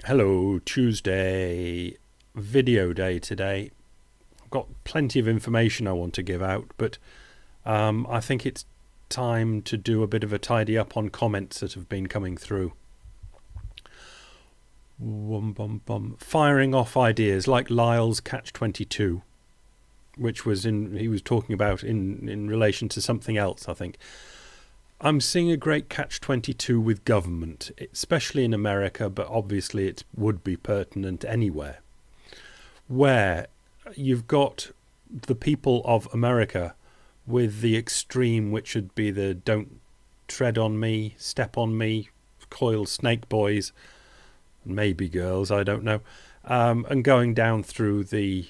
Hello, Tuesday video day today. I've got plenty of information I want to give out, but I think it's time to do a bit of a tidy up on comments that have been coming through. Firing off ideas like Lyle's Catch-22, which was he was talking about in relation to something else, I think. I'm seeing a great catch-22 with government, especially in America, but obviously it would be pertinent anywhere, where you've got the people of America with the extreme, which would be the don't tread on me, step on me, coiled snake boys, maybe girls, I don't know, and going down through the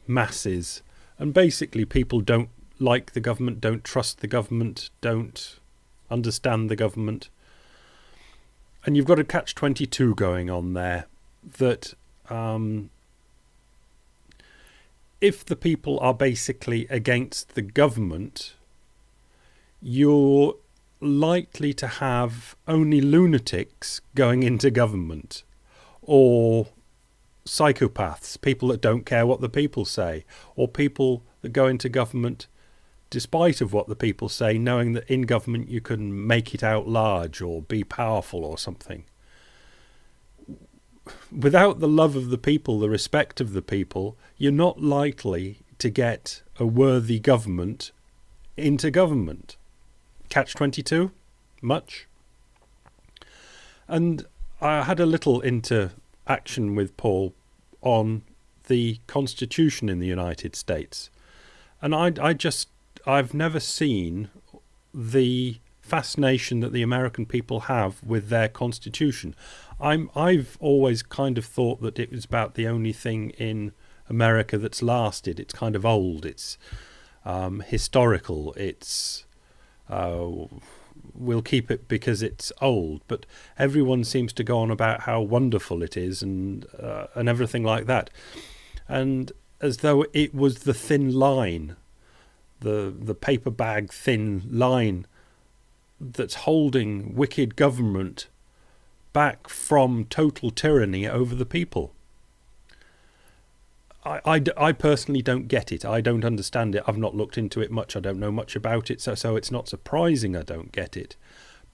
masses. And basically people don't like the government, don't trust the government, don't understand the government. And you've got a catch-22 going on there that if the people are basically against the government, you're likely to have only lunatics going into government, or psychopaths, people that don't care what the people say, or people that go into government despite of what the people say, knowing that in government you can make it out large or be powerful or something. Without the love of the people, the respect of the people, you're not likely to get a worthy government into government. Catch-22? Much? And I had a little interaction with Paul on the Constitution in the United States. And I've never seen the fascination that the American people have with their constitution. I've always kind of thought that it was about the only thing in America that's lasted. It's kind of old. It's historical. It's we'll keep it because it's old. But everyone seems to go on about how wonderful it is and everything like that, and as though it was the thin line. The paper bag thin line that's holding wicked government back from total tyranny over the people. I personally don't get it. I don't understand it. I've not looked into it much. I don't know much about it, so it's not surprising I don't get it.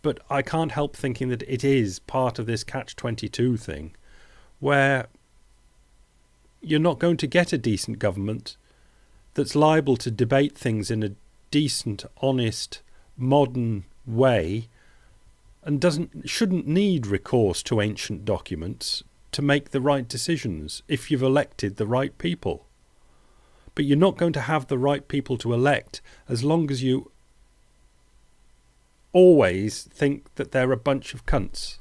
But I can't help thinking that it is part of this catch-22 thing, where you're not going to get a decent government that's liable to debate things in a decent, honest, modern way, and shouldn't need recourse to ancient documents to make the right decisions if you've elected the right people. But you're not going to have the right people to elect as long as you always think that they're a bunch of cunts.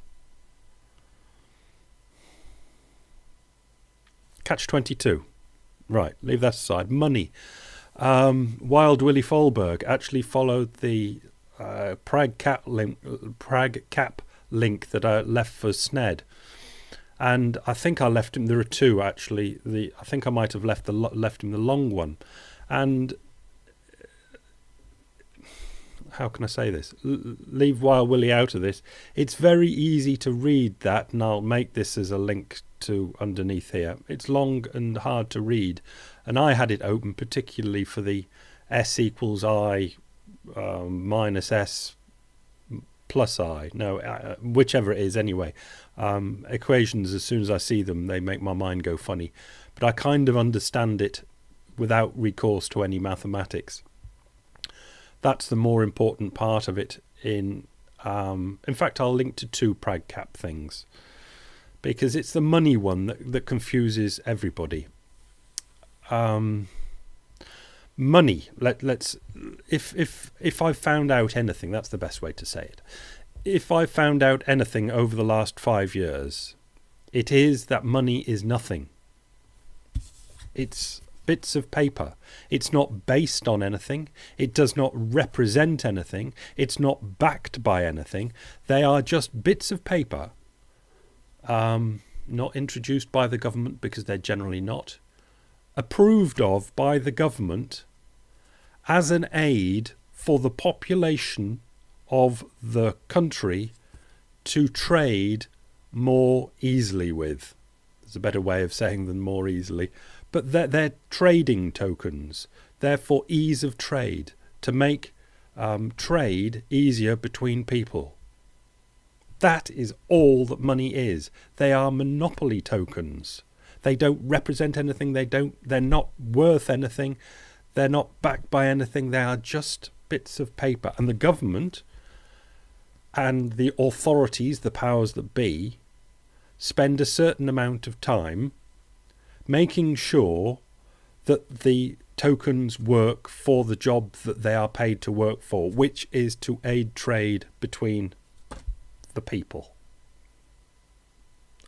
Catch-22. Right, leave that aside. Money. Wild Willie Folberg actually followed the Prague Cap link that I left for Sned, and I think I left him. There are two actually. I think I might have left him the long one, and how can I say this? Leave Wild Willie out of this. It's very easy to read that, and I'll make this as a link to underneath here. It's long and hard to read, and I had it open particularly for the S equals I minus S plus I. No, whichever it is anyway. Equations, as soon as I see them, they make my mind go funny. But I kind of understand it without recourse to any mathematics. That's the more important part of it. In fact, I'll link to two Prague Cap things, because it's the money one that confuses everybody. Money. If I found out anything, that's the best way to say it. If I found out anything over the last 5 years, it is that money is nothing. It's bits of paper. It's not based on anything. It does not represent anything. It's not backed by anything. They are just bits of paper, not introduced by the government, because they're generally not, approved of by the government as an aid for the population of the country to trade more easily with. There's a better way of saying than more easily. But they're trading tokens. They're for ease of trade, to make trade easier between people. That is all that money is. They are monopoly tokens. They don't represent anything. They're not worth anything. They're not backed by anything. They are just bits of paper. And the government and the authorities, the powers that be, spend a certain amount of time making sure that the tokens work for the job that they are paid to work for, which is to aid trade between the people.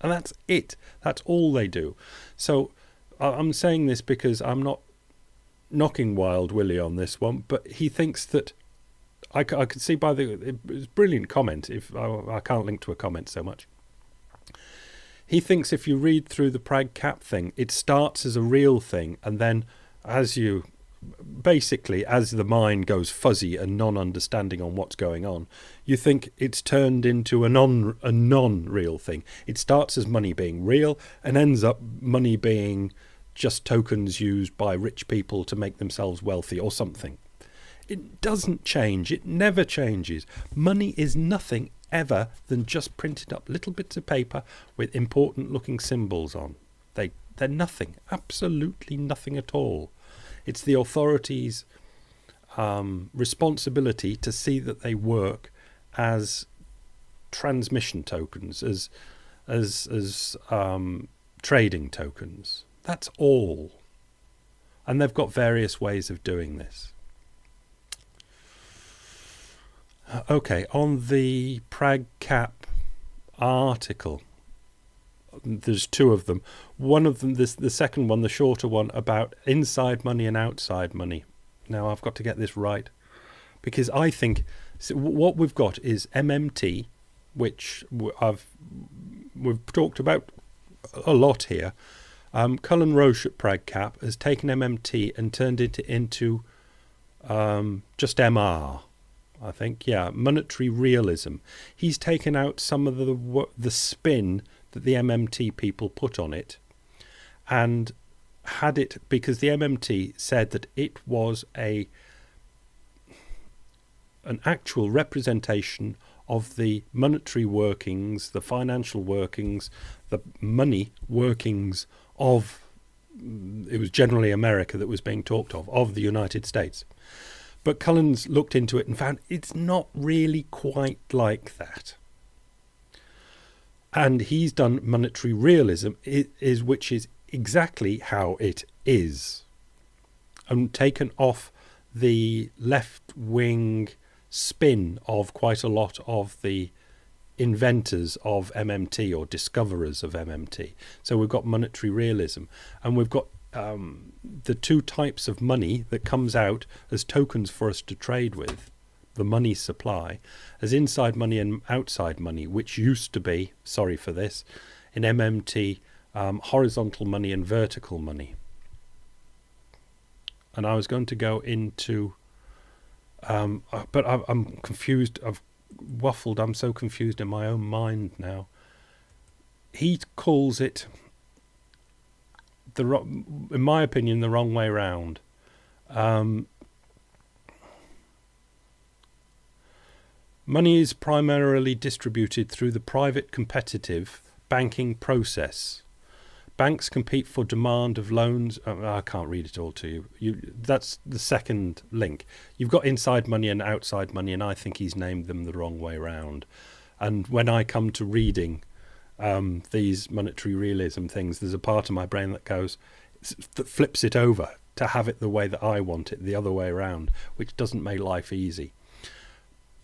And that's it. That's all they do. So I'm saying this because I'm not knocking Wild Willie on this one, but he thinks that I could see by it was a brilliant comment. If I can't link to a comment so much. He thinks if you read through the Prag Cap thing, it starts as a real thing, and then as the mind goes fuzzy and non-understanding on what's going on, you think it's turned into a non-real thing. It starts as money being real and ends up money being just tokens used by rich people to make themselves wealthy or something. It doesn't change. It never changes. Money is nothing ever than just printed up little bits of paper with important looking symbols on. They're nothing, absolutely nothing at all. It's the authorities' responsibility to see that they work as transmission tokens, as trading tokens. That's all. And they've got various ways of doing this. Okay, on the Prag Cap article, there's two of them. One of them, the second one, the shorter one, about inside money and outside money. Now, I've got to get this right, because I think what we've got is MMT, which we've talked about a lot here. Cullen Roche at Prag Cap has taken MMT and turned it into just MR. I think, yeah, monetary realism. He's taken out some of the spin that the MMT people put on it, and had it, because the MMT said that it was an actual representation of the monetary workings, the financial workings, the money workings of, it was generally America that was being talked of the United States. But Cullen's looked into it and found it's not really quite like that. And he's done monetary realism, which is exactly how it is. And taken off the left-wing spin of quite a lot of the inventors of MMT or discoverers of MMT. So we've got monetary realism, and we've got the two types of money that comes out as tokens for us to trade with, the money supply, as inside money and outside money, which used to be, sorry for this, in MMT, horizontal money and vertical money. And I was going to go into, but I'm confused, I've waffled, I'm so confused in my own mind now. He calls it, in my opinion, the wrong way round. Money is primarily distributed through the private competitive banking process. Banks compete for demand of loans. I can't read it all to you. That's the second link. You've got inside money and outside money, and I think he's named them the wrong way round. And when I come to reading these monetary realism things, there's a part of my brain that flips it over to have it the way that I want it, the other way around, which doesn't make life easy.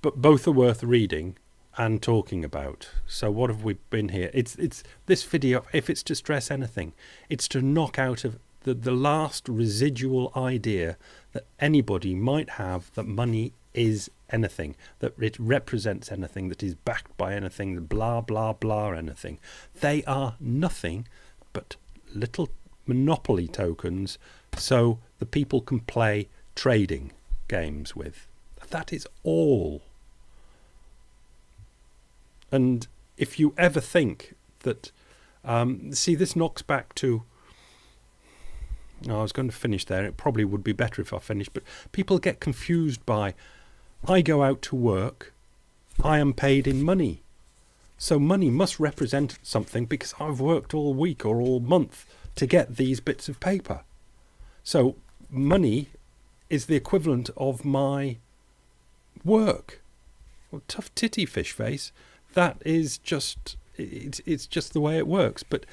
But both are worth reading and talking about. So what have we been here? It's this video, if it's to stress anything, it's to knock out of the last residual idea that anybody might have that money is anything, that it represents anything, that is backed by anything, blah, blah, blah, anything. They are nothing but little monopoly tokens so the people can play trading games with. That is all. And if you ever think that, see, this knocks back to, I was going to finish there. It probably would be better if I finished, but people get confused by, I go out to work, I am paid in money. So money must represent something because I've worked all week or all month to get these bits of paper. So money is the equivalent of my work. Well, tough titty, fish face. That is just, it's just the way it works. But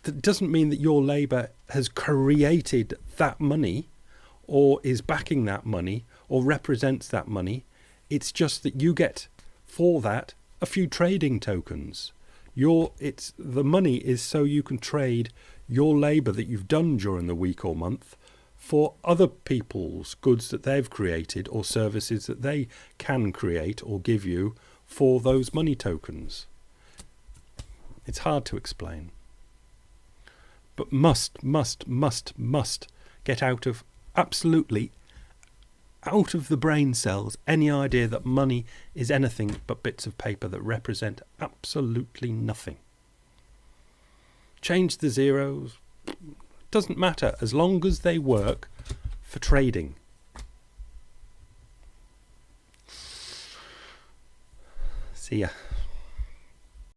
that doesn't mean that your labour has created that money or is backing that money or represents that money. It's just that you get for that a few trading tokens. The money is so you can trade your labour that you've done during the week or month for other people's goods that they've created or services that they can create or give you for those money tokens. It's hard to explain. But must get absolutely out of the brain cells any idea that money is anything but bits of paper that represent absolutely nothing. Change the zeros, doesn't matter as long as they work for trading. See ya.